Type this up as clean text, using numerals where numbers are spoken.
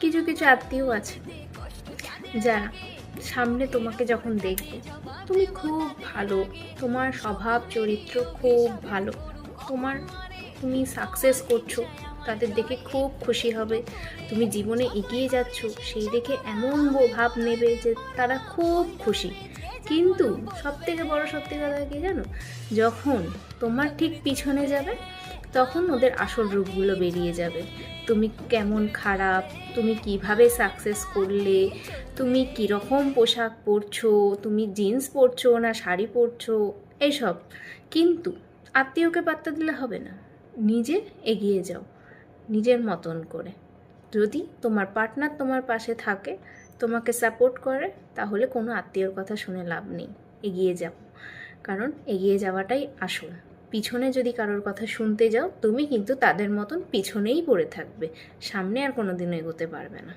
কিছু কিছু আত্মীয় আছে যারা সামনে তোমাকে যখন দেখবে তুমি খুব ভালো, তোমার স্বভাব চরিত্র খুব ভালো, তুমি সাকসেস করছো, তাদের দেখে খুব খুশি হবে, তুমি জীবনে এগিয়ে যাচ্ছ সেই দেখে এমন ভাব নেবে যে তারা খুব খুশি। কিন্তু সবথেকে বড় সত্যি কথা কি জানো, যখন তোমার ঠিক পিছনে যাবে তখন ওদের আসল রূপগুলো বেরিয়ে যাবে। তুমি কেমন খারাপ, তুমি কিভাবে সাকসেস করলে, তুমি কীরকম পোশাক পরছো, তুমি জিন্স পরছো না শাড়ি পরছো, এইসব। কিন্তু আত্মীয়কে পাত্তা দিলে হবে না, নিজে এগিয়ে যাও নিজের মতন করে। যদি তোমার পার্টনার তোমার পাশে থাকে, তোমাকে সাপোর্ট করে, তাহলে কোনো আত্মীয়র কথা শুনে লাভ নেই, এগিয়ে যাও। কারণ এগিয়ে যাওয়াটাই আসল। পিছনে যদি কারোর কথা শুনতে যাও তুমি কিন্তু তাদের মতন পিছনেই পড়ে থাকবে, সামনে আর কোনো দিনও এগোতে পারবে না।